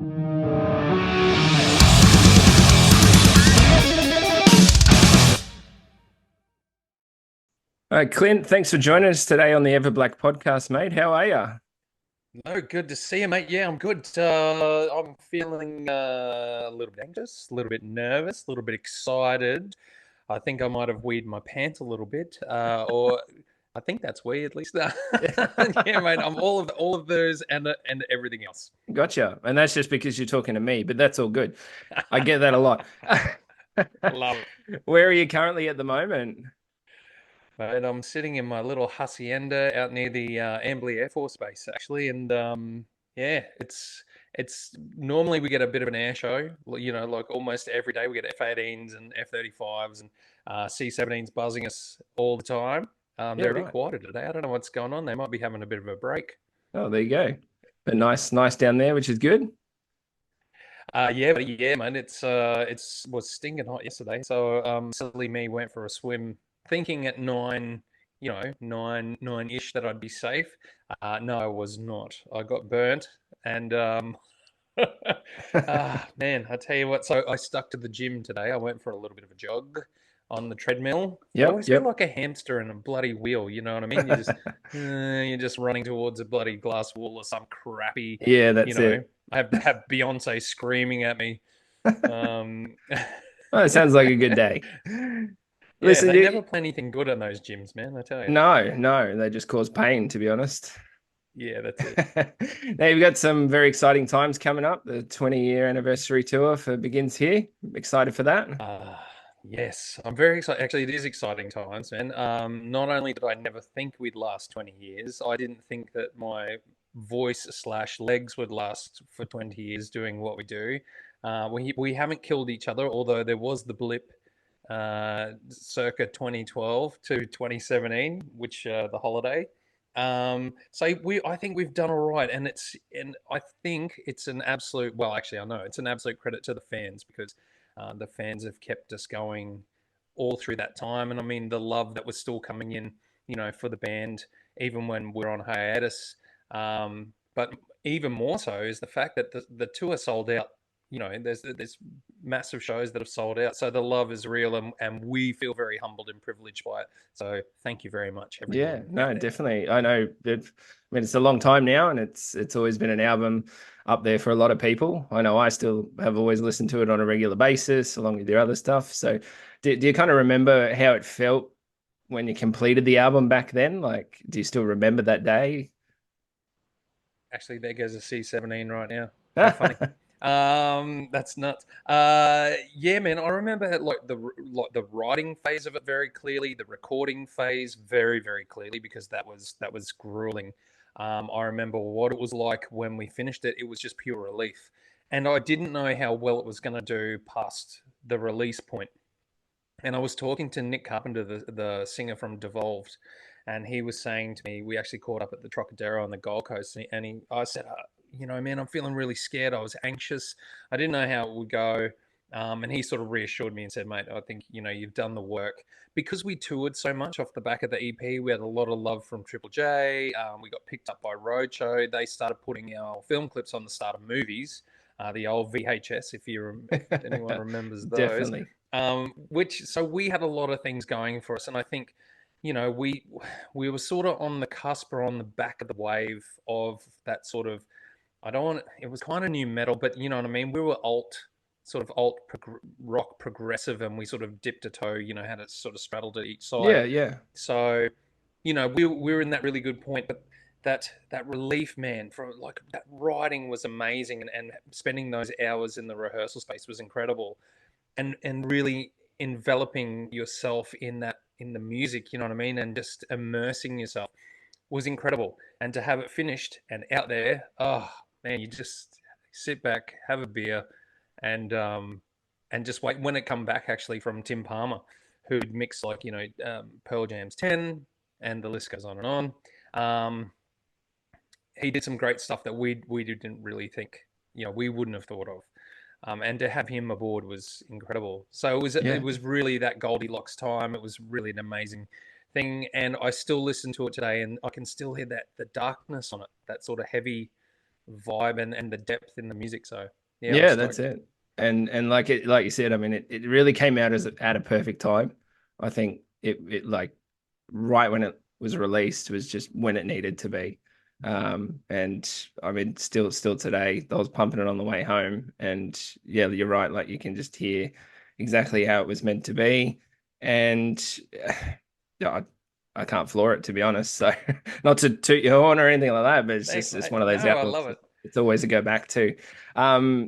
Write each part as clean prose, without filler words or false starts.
All right, Clint, thanks for joining us today on the Everblack Podcast, mate. How are you? No, good to see you, mate. Yeah, I'm good. I'm feeling a little bit anxious, a little bit nervous, a little bit excited. I think I might have weed my pants a little bit, or I think that's we at least. Yeah, mate. I'm all of those and everything else. Gotcha. And that's just because you're talking to me, but that's all good. I get that a lot. Love it. Where are you currently at the moment? Mate, I'm sitting in my little hacienda out near the Amberley Air Force Base, actually, and yeah, it's normally we get a bit of an air show, like almost every day we get F-18s and F-35s and C-17s buzzing us all the time. They're a bit quieter today. I don't know what's going on. They might be having a bit of a break. Oh, there you go. But nice down there, which is good. Yeah, man. It was stinking hot yesterday, so silly me went for a swim thinking at 9, 9-ish that I'd be safe. No, I was not. I got burnt, and man, I tell you what. So I stuck to the gym today. I went for a little bit of a jog on the treadmill. I always feel like a hamster in a bloody wheel. You know what I mean? You're just running towards a bloody glass wall or some crappy. Yeah, that's it. I have Beyonce screaming at me. Well, it sounds like a good day. Listen, they never play anything good on those gyms, man. I tell you. No, they just cause pain, to be honest. Yeah, that's it. Now you've got some very exciting times coming up. The 20-year anniversary tour begins here. Excited for that? Yes, I'm very excited. Actually, it is exciting times, man. Not only did I never think we'd last 20 years, I didn't think that my voice/legs would last for 20 years doing what we do. We haven't killed each other, although there was the blip circa 2012 to 2017, which the holiday. So I think we've done all right, and I think it's an absolute. Well, actually, I know it's an absolute credit to the fans because the fans have kept us going all through that time, and I mean the love that was still coming in, for the band even when we're on hiatus. But even more so is the fact that the tour sold out. There's massive shows that have sold out. So the love is real, and we feel very humbled and privileged by it. So thank you very much, everyone. Yeah, no, definitely. I know that. I mean, it's a long time now, and it's always been an album up there for a lot of people. I know I still have always listened to it on a regular basis, along with your other stuff. So, do you kind of remember how it felt when you completed the album back then? Like, do you still remember that day? Actually, there goes a C-17 right now. How funny. That's nuts. Yeah, man, I remember like the writing phase of it very clearly, the recording phase very, very clearly, because that was grueling. I remember what it was like when we finished it. It was just pure relief, and I didn't know how well it was going to do past the release point. And I was talking to Nick Carpenter, the singer from Devolved, and he was saying to me, we actually caught up at the Trocadero on the Gold Coast, and I said, man, I'm feeling really scared. I was anxious. I didn't know how it would go. And he sort of reassured me and said, mate, I think, you've done the work. Because we toured so much off the back of the EP, we had a lot of love from Triple J. We got picked up by Roadshow. They started putting our film clips on the start of movies, the old VHS, if anyone remembers those. Definitely. So we had a lot of things going for us. And I think, we were sort of on the cusp or on the back of the wave of that sort of, it was kind of new metal, but you know what I mean? We were rock progressive, and we sort of dipped a toe, had it sort of straddled at each side. Yeah. So, we were in that really good point, but that relief, man, from like that writing was amazing, and spending those hours in the rehearsal space was incredible, and really enveloping yourself in the music, you know what I mean? And just immersing yourself was incredible. And to have it finished and out there, oh man, you just sit back, have a beer, and just wait when it come back actually from Tim Palmer, who'd mixed like Pearl Jam's 10, and the list goes on and on. He did some great stuff that we didn't really think, we wouldn't have thought of. And to have him aboard was incredible. So it was really that Goldilocks time. It was really an amazing thing, and I still listen to it today, and I can still hear the darkness on it, that sort of heavy, vibe and the depth in the music. So yeah, I'm Yeah, that's stoked. it. And like you said, I mean, it really came out at a perfect time. I think it like right when it was released was just when it needed to be. And I mean, still today, I was pumping it on the way home, and yeah, you're right. Like you can just hear exactly how it was meant to be, and yeah, I can't floor it, to be honest. So not to toot your horn or anything like that, but Thanks, it's mate. one of No, those I albums love it. it's always a go back to. I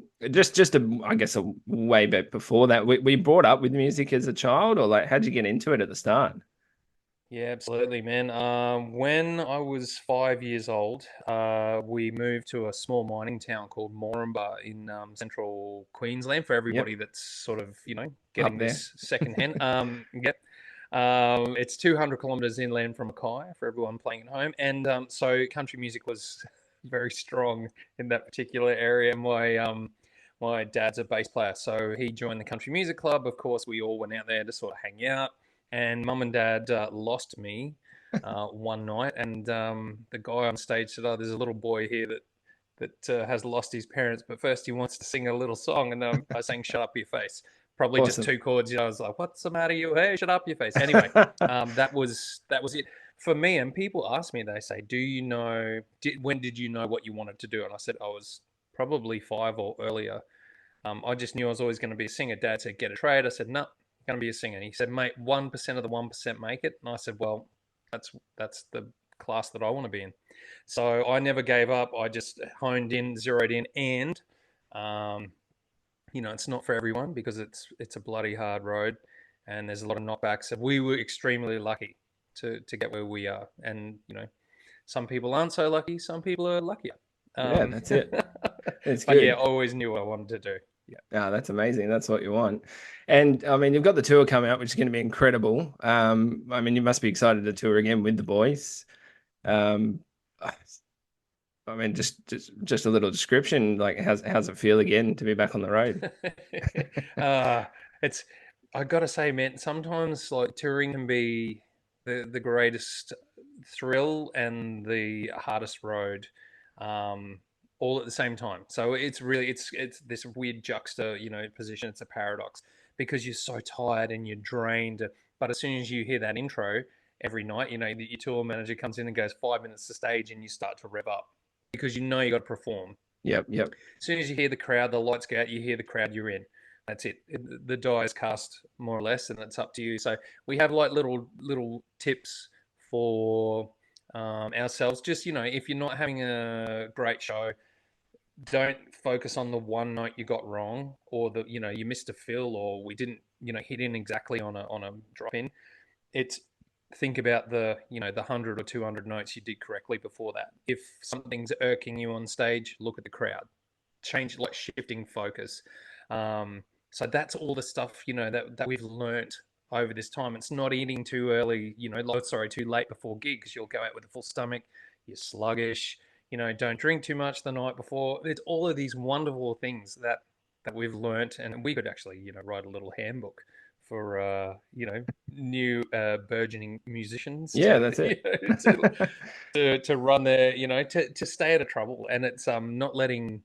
guess a way bit before that, we brought up with music as a child, or like how'd you get into it at the start? Yeah, absolutely, man. When I was 5 years old, we moved to a small mining town called Moranbah in central Queensland. For Yep, everybody that's sort of, up getting there. this secondhand. Yep. It's 200 kilometers inland from Mackay for everyone playing at home. And so country music was very strong in that particular area. My dad's a bass player, so he joined the country music club. Of course, we all went out there to sort of hang out, and mum and dad lost me one night, and the guy on stage said, "Oh, there's a little boy here that has lost his parents, but first he wants to sing a little song." And I sang "Shut Up Your Face," probably just Awesome. two chords. I was like, "What's the matter, you? Hey, shut up your face." Anyway, that was it for me. And people ask me, they say, "Do you know? When did you know what you wanted to do?" And I said, I was probably 5 or earlier. I just knew I was always going to be a singer. Dad said, "Get a trade." I said, "No, going to be a singer." He said, "Mate, 1% of the 1% make it." And I said, "Well, that's the class that I want to be in." So I never gave up. I just honed in, zeroed in, and um, it's not for everyone because it's a bloody hard road, and there's a lot of knockbacks. And we were extremely lucky to get where we are, and some people aren't so lucky. Some people are luckier. Yeah, that's it. It's But yeah, I good. always knew what I wanted to do. Yeah, that's amazing. That's what you want. And I mean, you've got the tour coming out, which is going to be incredible. I mean, you must be excited to tour again with the boys. Um, I mean, just a little description. Like, how's it feel again to be back on the road? uh, it's I gotta say, man, sometimes like touring can be the greatest thrill and the hardest road, um, all at the same time. So it's really it's this weird position. It's a paradox because you're so tired and you're drained, but as soon as you hear that intro every night, your tour manager comes in and goes 5 minutes to stage, and you start to rev up because you got to perform. Yep, yep. As soon as you hear the crowd, the lights go out, you hear the crowd, you're in. That's it. The die is cast more or less, and it's up to you. So we have like little tips for ourselves. Just if you're not having a great show, don't focus on the one note you got wrong, or you missed a fill, or we didn't hit in exactly on a drop in. It's think about the 100 or 200 notes you did correctly before that. If something's irking you on stage, look at the crowd, change, like shifting focus. So that's all the stuff that we've learnt over this time. It's not eating too early, too late before gigs. You'll go out with a full stomach, you're sluggish, don't drink too much the night before. It's all of these wonderful things that we've learnt, and we could actually write a little handbook for new burgeoning musicians Yeah, that's it. to run their to stay out of trouble. And it's not letting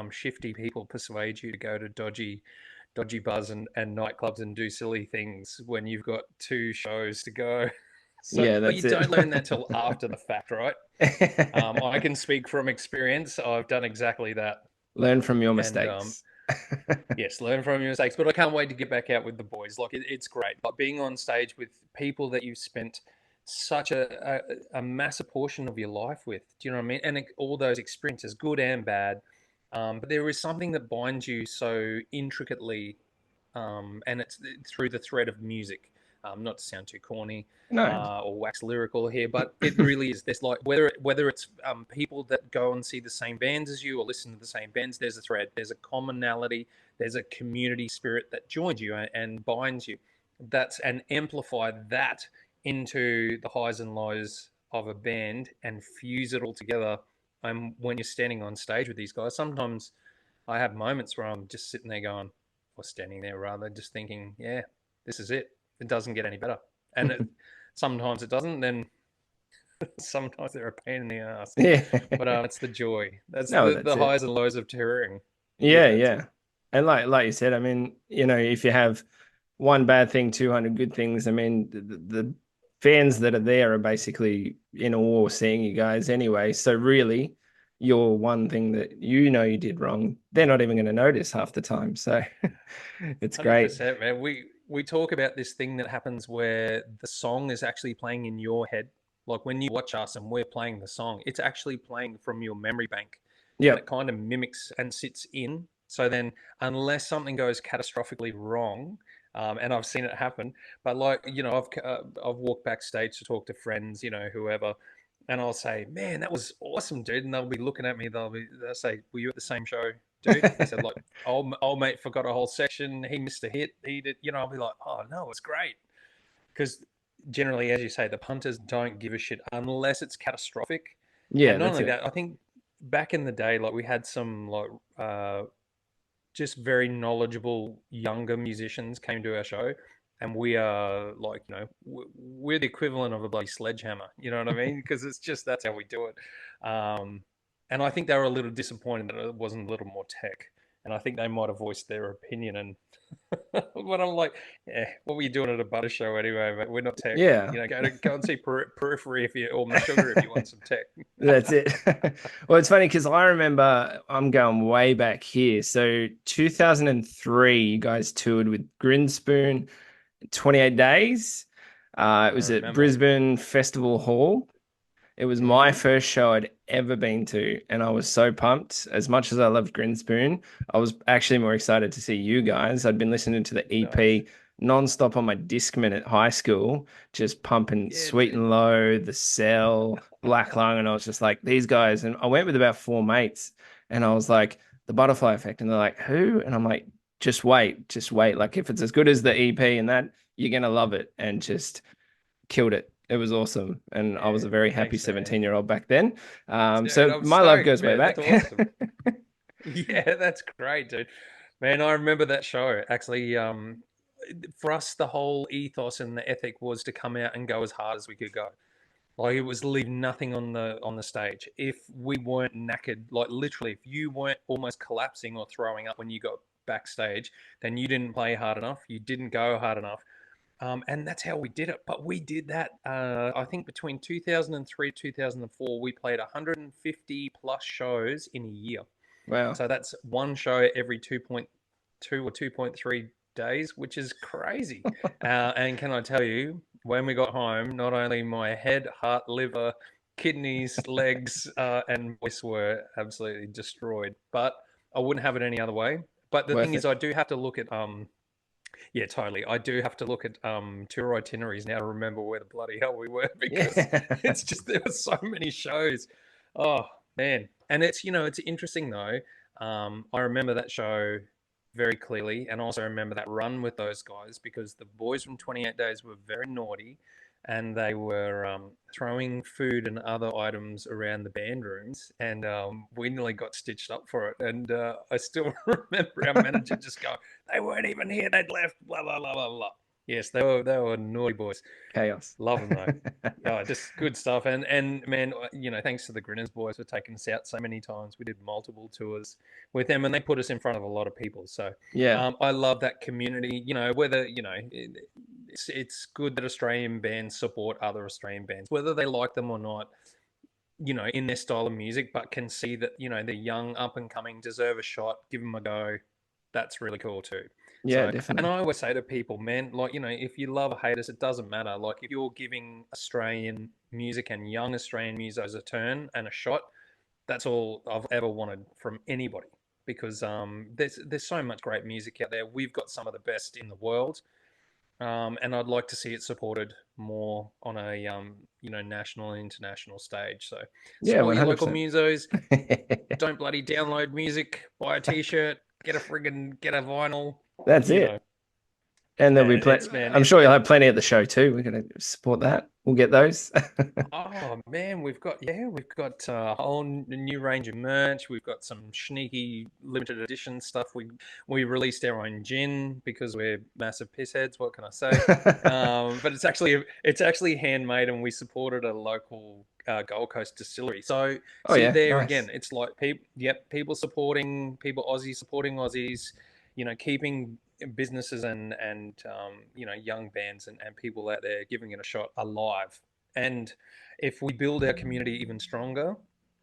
shifty people persuade you to go to dodgy bars and nightclubs and do silly things when you've got 2 shows to go. So, Yeah, but you that's it. don't learn that till after the fact, right? I can speak from experience. I've done exactly that. Learn from your And mistakes. yes, learn from your mistakes. But I can't wait to get back out with the boys. Like it's great. Like being on stage with people that you've spent such a massive portion of your life with. Do you know what I mean? And all those experiences, good and bad. But there is something that binds you so intricately, and it's through the thread of music. Not to sound too corny No. or wax lyrical here, but it really is. There's like whether it's people that go and see the same bands as you or listen to the same bands. There's a thread. There's a commonality. There's a community spirit that joins you and binds you. That's and amplify that into the highs and lows of a band and fuse it all together. When you're standing on stage with these guys, sometimes I have moments where I'm just sitting there going, or standing there rather, just thinking, yeah, this is it. It doesn't get any better. And sometimes it doesn't. Then Sometimes they're a pain in the ass, Yeah. but it's the joy. That's No, the that's it. highs and lows of touring. Yeah, Yeah, yeah. And like you said, I mean, if you have one bad thing, 200 good things, I mean, the fans that are there are basically in awe seeing you guys anyway. So really, your one thing that you did wrong, they're not even going to notice half the time. So it's great. 100%, man. We talk about this thing that happens where the song is actually playing in your head. Like when you watch us and we're playing the song, it's actually playing from your memory bank, and it Yep. kind of mimics and sits in. So then, unless something goes catastrophically wrong, and I've seen it happen, but like I've walked backstage to talk to friends, whoever, and I'll say, "Man, that was awesome, dude," and they'll be looking at me. They'll say, "Were you at the same show, dude?" They said, like, old mate forgot a whole section. He missed a hit. He did, I'll be like, "Oh no, it's great," because generally, as you say, the punters don't give a shit unless it's catastrophic. Yeah, And not that's only it. that, I think back in the day, like we had some just very knowledgeable younger musicians came to our show, and we are like, we're the equivalent of a bloody sledgehammer. You know what I mean? Because it's just that's how we do it. And I think they were a little disappointed that it wasn't a little more tech, and I think they might have voiced their opinion. And but I'm like, yeah, what were you doing at a butter show anyway? But we're not tech. Yeah. Go and see Periphery or Meshuggah if you want some tech. That's it. Well, it's funny because I remember I'm going way back here. So 2003, you guys toured with Grinspoon, 28 days. It I was at remember. Brisbane Festival Hall. It was my Mm-hmm. first show I'd ever been to, and I was so pumped. As much as I loved Grinspoon, I was actually more excited to see you guys. I'd been listening to the Nice. EP nonstop on my Discman at high school, just pumping Yeah, Sweet dude. and Low, The Cell, Black Lung, and I was just like, these guys. And I went with about four mates, and I was like, the Butterfly Effect, and they're like, who? And I'm like, just wait, just wait. Like if it's as good as the EP and that, you're gonna love it, and just killed it. It was awesome. And I was a Yeah, very happy thanks, man. 17-year-old back then. Dude, So I'm my love stoked, goes way man. That's back. awesome. Yeah, that's great, dude. Man, I remember that show. Actually, for us, the whole ethos and the ethic was to come out and go as hard as we could go. Like it was leave nothing on the stage. If we weren't knackered, like literally, if you weren't almost collapsing or throwing up when you got backstage, then you didn't play hard enough. You didn't go hard enough. And that's how we did it. But we did that, I think, between 2003 2004, we played 150 plus shows in a year. Wow. So that's one show every 2.2 or 2.3 days, which is crazy. And can I tell you, when we got home, not only my head, heart, liver, kidneys, legs, and voice were absolutely destroyed, but I wouldn't have it any other way. But the thing Worth is, it. I do have to look at yeah, totally. I do have to look at tour itineraries now to remember where the bloody hell we were because Yeah. it's just there were so many shows. Oh man, and it's interesting though. I remember that show very clearly, and also remember that run with those guys because the boys from 28 Days were very naughty, and they were throwing food and other items around the band rooms, and we nearly got stitched up for it. And I still remember our manager just going, "They weren't even here; they'd left." Blah blah blah blah blah. Yes, they were naughty boys. Chaos. Love them though. Yeah, just good stuff. And man, thanks to the Grinners boys for taking us out so many times. We did multiple tours with them, and they put us in front of a lot of people. So Yeah. I love that community. Whether it's good that Australian bands support other Australian bands, whether they like them or not. In their style of music, but can see that the young up and coming deserve a shot. Give them a go. That's really cool too. Yeah, So, and definitely. I always say to people, man, like, if you love or hate us, it doesn't matter. Like, if you're giving Australian music and young Australian musos a turn and a shot, that's all I've ever wanted from anybody because there's so much great music out there. We've got some of the best in the world, and I'd like to see it supported more on a national and international stage. So Yeah, support your local 100%. musos. Don't bloody download music. Buy a T-shirt. Get a vinyl. That's You know, it. And there'll be It's, plenty. man, I'm sure you'll have plenty at the show too. We're going to support that. We'll get those. oh man, we've got a whole new range of merch. We've got some sneaky limited edition stuff. We released our own gin because we're massive pissheads. What can I say? But it's actually handmade, and we supported a local Gold Coast distillery. So Oh see yeah, there nice. again, it's like people supporting people, Aussies supporting Aussies. Keeping businesses and young bands and people out there giving it a shot alive. And if we build our community even stronger,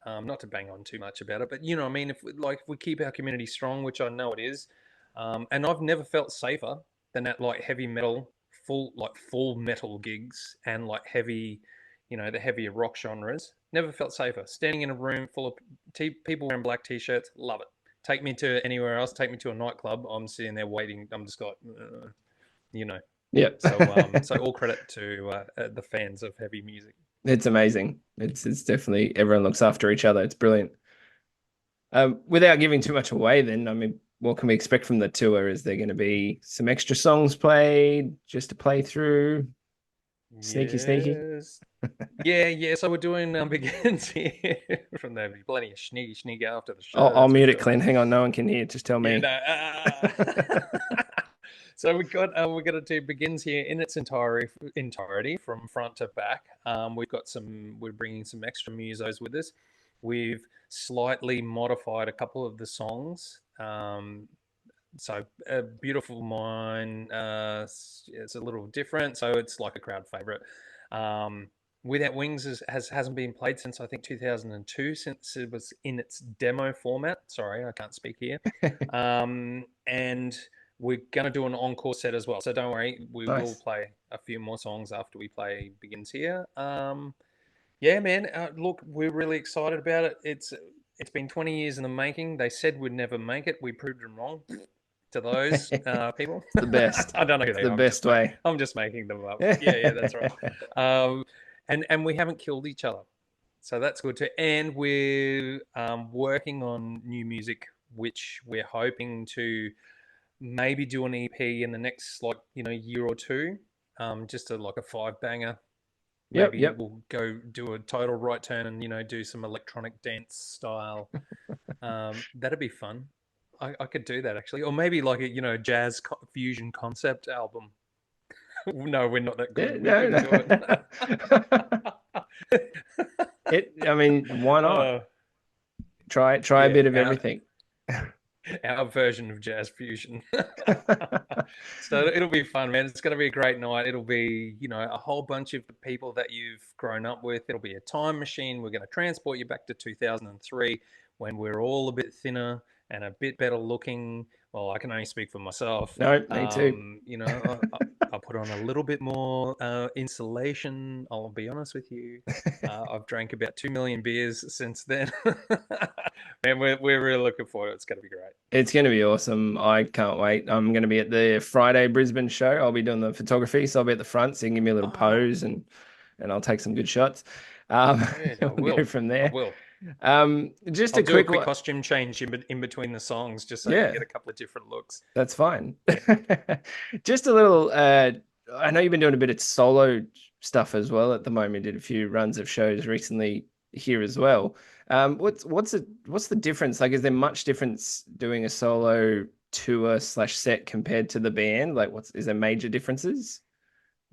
not to bang on too much about it, but I mean, if we keep our community strong, which I know it is, and I've never felt safer than at like heavy metal, full metal gigs and like heavy, the heavier rock genres. Never felt safer. Standing in a room full of people wearing black t-shirts, love it. Take me to anywhere else. Take me to a nightclub. I'm sitting there waiting. I'm just like, Yeah. So all credit to the fans of heavy music. It's amazing. It's definitely, everyone looks after each other. It's brilliant. Without giving too much away, then, I mean, what can we expect from the tour? Is there going to be some extra songs played just to play through? Sneaky. Yeah. So we're doing begins here from there. Plenty of sneaky after the show. I'll mute it, Clint. Hang on, no one can hear. Just tell me. Yeah, no, So we're gonna do begins here in its entirety from front to back. We're bringing some extra musos with us. We've slightly modified a couple of the songs. So a Beautiful Mind, it's a little different. So it's like a crowd favorite. Without Wings hasn't been played since I think 2002, since it was in its demo format. Sorry, I can't speak here. And we're going to do an encore set as well. So don't worry, we will play a few more songs after we play Begins here. Yeah, man, look, we're really excited about it. It's been 20 years in the making. They said we'd never make it. We proved them wrong. To those people. The best. I don't know who they are. The best way. I'm just making them up. Yeah, that's right. And we haven't killed each other. So that's good too. And we're working on new music, which we're hoping to maybe do an EP in the next year or two. Just a 5-banger. Maybe we'll go do a total right turn and do some electronic dance style. That'd be fun. I could do that actually, or maybe like a jazz fusion concept album. No, we're not that good. No. I mean, why not? Try a bit of everything. Our version of jazz fusion. So it'll be fun, man. It's going to be a great night. It'll be, a whole bunch of people that you've grown up with. It'll be a time machine. We're going to transport you back to 2003 when we're all a bit thinner and a bit better looking. Well, I can only speak for myself. No, me too. I'll put on a little bit more insulation. I'll be honest with you. I've drank about 2 million beers since then. Man, we're really looking forward to it. It's going to be great. It's going to be awesome. I can't wait. I'm going to be at the Friday Brisbane show. I'll be doing the photography, so I'll be at the front, so you can give me a little pose and I'll take some good shots. We'll go from there. I will. Just I'll a do quick costume change in between the songs, just so you get a couple of different looks. That's fine. Just a little. I know you've been doing a bit of solo stuff as well at the moment. Did a few runs of shows recently here as well. What's the difference? Like, is there much difference doing a solo tour / set compared to the band? Like, is there major differences?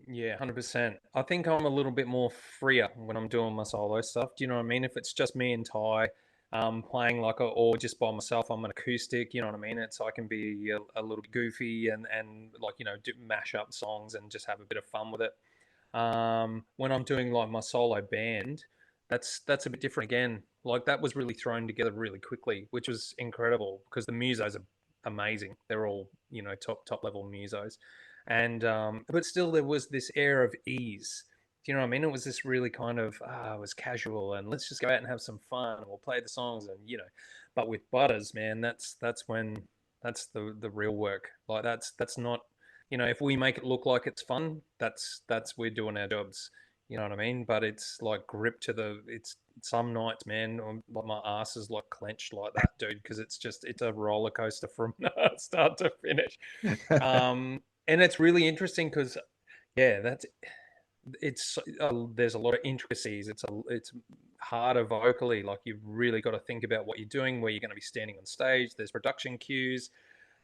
Yeah, 100%. I think I'm a little bit more freer when I'm doing my solo stuff. Do you know what I mean? If it's just me and Ty playing or just by myself, I'm an acoustic, you know what I mean? I can be a little bit goofy and do mash up songs and just have a bit of fun with it. When I'm doing like my solo band, that's a bit different again. Like that was really thrown together really quickly, which was incredible because the musos are amazing. They're all, top level musos. And but still there was this air of ease. Do you know what I mean? It was this really kind of it was casual and let's just go out and have some fun and we'll play the songs and but with Butters, man, that's when that's the real work. Like that's not if we make it look like it's fun, that's we're doing our jobs. You know what I mean? But it's like gripped to it's some nights, man, my ass is like clenched like that, dude, because it's a roller coaster from start to finish. and it's really interesting because it's there's a lot of intricacies. It's harder vocally. Like you've really got to think about what you're doing, where you're going to be standing on stage. There's production cues,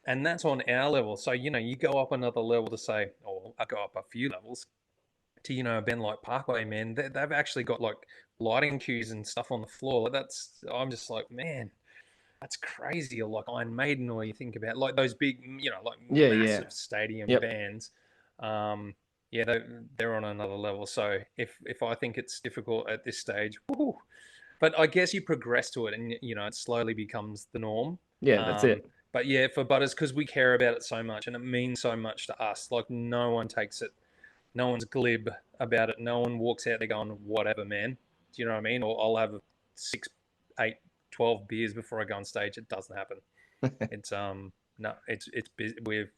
and that's on our level. So you go up another level to say, or I go up a few levels to a band like Parkway, man. They've actually got like lighting cues and stuff on the floor. I'm just like, man, that's crazy. Or like Iron Maiden, or you think about like those big, like Yeah, yeah. massive stadium Yep. bands. Yeah, they're on another level. So if I think it's difficult at this stage, woohoo. But I guess you progress to it, and it slowly becomes the norm. Yeah, that's Um, it. but yeah, for Butters, because we care about it so much, and it means so much to us. Like no one takes it, no one's glib about it. No one walks out there going, "Whatever, man." Do you know what I mean? Or I'll have 6, 8, 12 beers before I go on stage. It doesn't happen. It's no, it's we're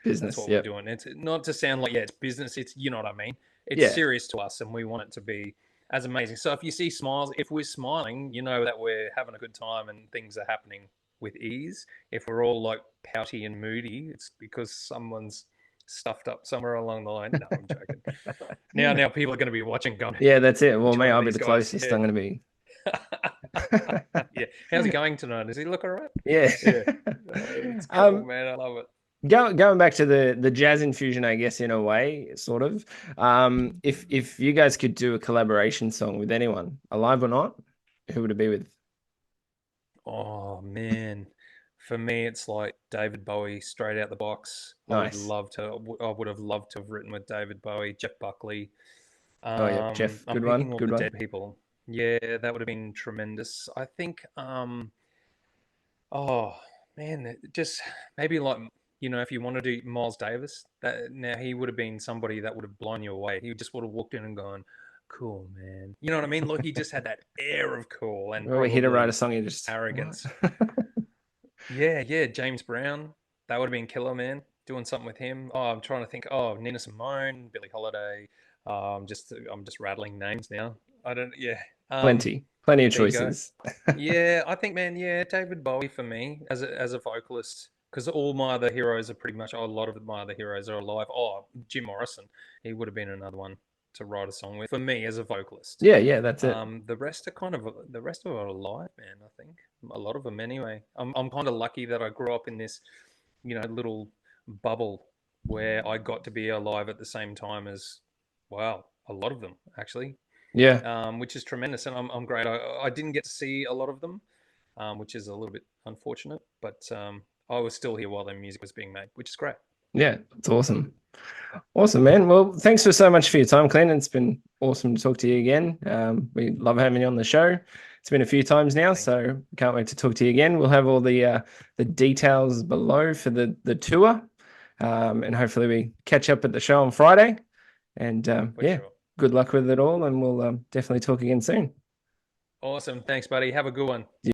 that's Business. what we're Yep. doing. It's not to sound like, it's business. It's, you know what I mean? It's Yeah. serious to us, and we want it to be as amazing. So if you see smiles, if we're smiling, you know that we're having a good time and things are happening with ease. If we're all like pouty and moody, it's because someone's stuffed up somewhere along the line. No, I'm joking. Now people are going to be watching, going, Yeah, that's it. Well, which mate, one of I'll be these the guys? closest Yeah. I'm going to be. Yeah. How's he going tonight? Does he look all right? Yeah. Yeah. It's cool, man. I love it. Going back to the jazz infusion, I guess in a way, sort of. If you guys could do a collaboration song with anyone, alive or not, who would it be with? Oh man, for me it's like David Bowie straight out the box. Nice. I would have loved to have written with David Bowie, Jeff Buckley. Oh, yep, Jeff. I'm Good one. picking all Good the one. dead people. Yeah, that would have been tremendous. I think oh man, just maybe like if you want to do Miles Davis, that now he would have been somebody that would have blown you away. He just would have walked in and gone, "Cool, man." You know what I mean? Like he just had that air of cool and When we hit to write a probably song, you just what? arrogance. Yeah, James Brown. That would have been killer, man. Doing something with him. Oh, I'm trying to think. Oh, Nina Simone, Billie Holiday. I'm just rattling names now. I don't. Yeah. Plenty of There you go. choices. Yeah, I think, man. Yeah, David Bowie for me as a vocalist, because all my other heroes are pretty much. A lot of my other heroes are alive. Oh, Jim Morrison. He would have been another one to write a song with for me as a vocalist. Yeah, yeah, that's it. The rest of them are alive, man. I think a lot of them anyway. I'm kind of lucky that I grew up in this, little bubble where I got to be alive at the same time as, wow, a lot of them actually, Yeah. which is tremendous, and I'm great. I didn't get to see a lot of them, which is a little bit unfortunate, but I was still here while their music was being made, which is great. Yeah, it's awesome. Awesome, man. Well, thanks for so much for your time, Clint. It's been awesome to talk to you again. We love having you on the show. It's been a few times now, Thank you. so can't wait to talk to you again. We'll have all the details below for the tour, and hopefully we catch up at the show on Friday. And For yeah, sure. good luck with it all, and we'll definitely talk again soon. Awesome. Thanks, buddy. Have a good one.